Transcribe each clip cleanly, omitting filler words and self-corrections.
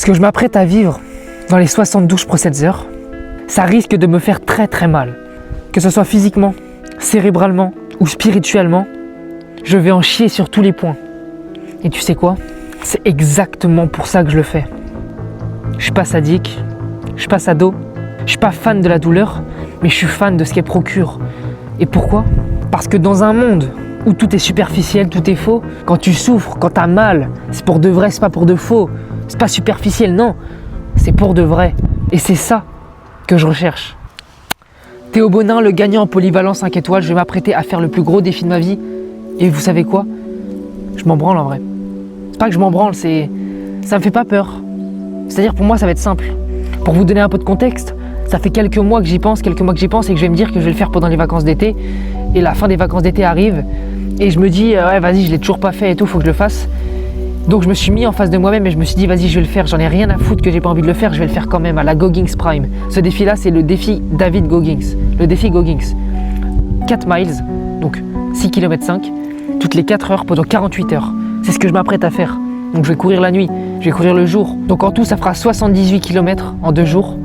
Ce que je m'apprête à vivre dans les 72 prochaines heures, ça risque de me faire très très mal. Que ce soit physiquement, cérébralement ou spirituellement, je vais en chier sur tous les points. Et tu sais quoi? C'est exactement pour ça que je le fais. Je suis pas sadique, je suis pas sado, je suis pas fan de la douleur, mais je suis fan de ce qu'elle procure. Et pourquoi? Parce que dans un monde où tout est superficiel, tout est faux, quand tu souffres, quand tu as mal, c'est pour de vrai, c'est pas pour de faux. C'est pas superficiel, non, c'est pour de vrai. Et c'est ça que je recherche. Théo Bonin, le gagnant en polyvalence 5 étoiles, je vais m'apprêter à faire le plus gros défi de ma vie. Et vous savez quoi? Je m'en branle en vrai. C'est pas que je m'en branle, ça me fait pas peur. C'est-à-dire pour moi ça va être simple. Pour vous donner un peu de contexte, ça fait quelques mois que j'y pense et que je vais me dire que je vais le faire pendant les vacances d'été. Et la fin des vacances d'été arrive et je me dis ouais vas-y, je l'ai toujours pas fait et tout, faut que je le fasse. Donc je me suis mis en face de moi-même et je me suis dit vas-y, je vais le faire, j'en ai rien à foutre que j'ai pas envie de le faire, je vais le faire quand même à la Goggins Prime. Ce défi-là, c'est le défi David Goggins, le défi Goggins. 4 miles, donc 6 km 5, toutes les 4 heures pendant 48 heures. C'est ce que je m'apprête à faire. Donc je vais courir la nuit, je vais courir le jour. Donc en tout, ça fera 78 km en 2 jours.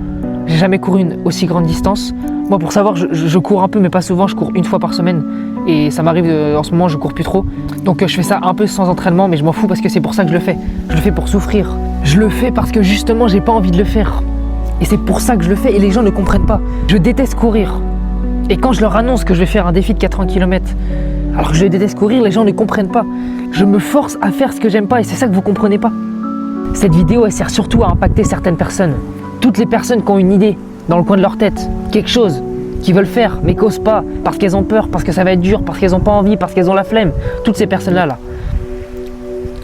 J'ai jamais couru une aussi grande distance. Moi, pour savoir, je cours un peu, mais pas souvent. Je cours une fois par semaine. Et ça m'arrive, en ce moment, je cours plus trop. Donc je fais ça un peu sans entraînement, mais je m'en fous parce que c'est pour ça que je le fais. Je le fais pour souffrir. Je le fais parce que justement, j'ai pas envie de le faire. Et c'est pour ça que je le fais et les gens ne comprennent pas. Je déteste courir. Et quand je leur annonce que je vais faire un défi de 80 km, alors que je déteste courir, les gens ne comprennent pas. Je me force à faire ce que j'aime pas et c'est ça que vous comprenez pas. Cette vidéo, elle sert surtout à impacter certaines personnes. Toutes les personnes qui ont une idée dans le coin de leur tête, quelque chose qu'ils veulent faire mais qu'osent pas parce qu'elles ont peur, parce que ça va être dur, parce qu'elles n'ont pas envie, parce qu'elles ont la flemme. Toutes ces personnes-là, là.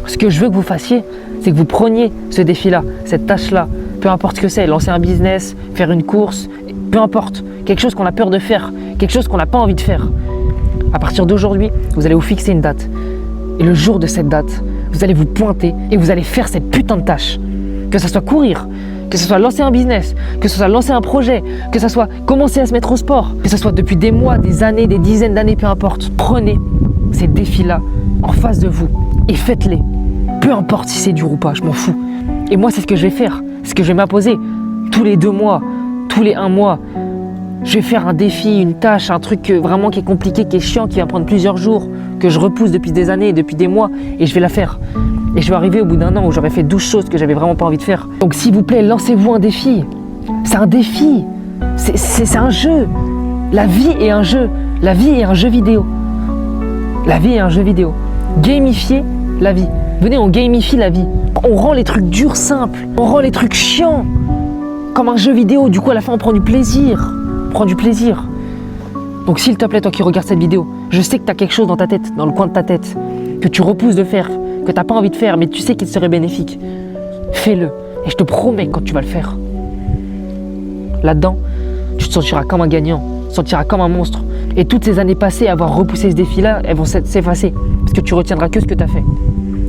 Ce que je veux que vous fassiez, c'est que vous preniez ce défi-là, cette tâche-là, peu importe ce que c'est, lancer un business, faire une course, peu importe, quelque chose qu'on a peur de faire, quelque chose qu'on n'a pas envie de faire. À partir d'aujourd'hui, vous allez vous fixer une date. Et le jour de cette date, vous allez vous pointer et vous allez faire cette putain de tâche. Que ça soit courir, que ce soit lancer un business, que ce soit lancer un projet, que ce soit commencer à se mettre au sport, que ce soit depuis des mois, des années, des dizaines d'années, peu importe. Prenez ces défis-là en face de vous et faites-les. Peu importe si c'est dur ou pas, je m'en fous. Et moi, c'est ce que je vais faire, c'est ce que je vais m'imposer. Tous les 2 mois, tous les 1 mois, je vais faire un défi, une tâche, un truc vraiment qui est compliqué, qui est chiant, qui va prendre plusieurs jours, que je repousse depuis des années, depuis des mois, et je vais la faire. Et je vais arriver au bout d'1 an où j'aurais fait 12 choses que j'avais vraiment pas envie de faire. Donc s'il vous plaît, lancez-vous un défi. C'est un défi. C'est un jeu. La vie est un jeu. La vie est un jeu vidéo. La vie est un jeu vidéo. Gamifiez la vie. Venez, on gamifie la vie. On rend les trucs durs simples. On rend les trucs chiants. Comme un jeu vidéo. Du coup, à la fin, on prend du plaisir. On prend du plaisir. Donc s'il te plaît, toi qui regardes cette vidéo, je sais que tu as quelque chose dans ta tête, dans le coin de ta tête, que tu repousses de faire, que tu n'as pas envie de faire, mais tu sais qu'il serait bénéfique. Fais-le. Et je te promets quand tu vas le faire. Là-dedans, tu te sentiras comme un gagnant, tu te sentiras comme un monstre. Et toutes ces années passées à avoir repoussé ce défi-là, elles vont s'effacer. Parce que tu retiendras que ce que tu as fait.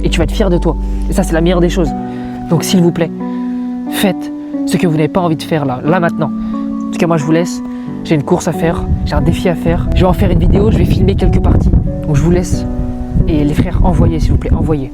Et tu vas être fier de toi. Et ça, c'est la meilleure des choses. Donc s'il vous plaît, faites ce que vous n'avez pas envie de faire là maintenant. En tout cas, moi, je vous laisse. J'ai une course à faire, j'ai un défi à faire. Je vais en faire une vidéo, je vais filmer quelques parties. Donc je vous laisse. Et les frères, envoyez s'il vous plaît, envoyez.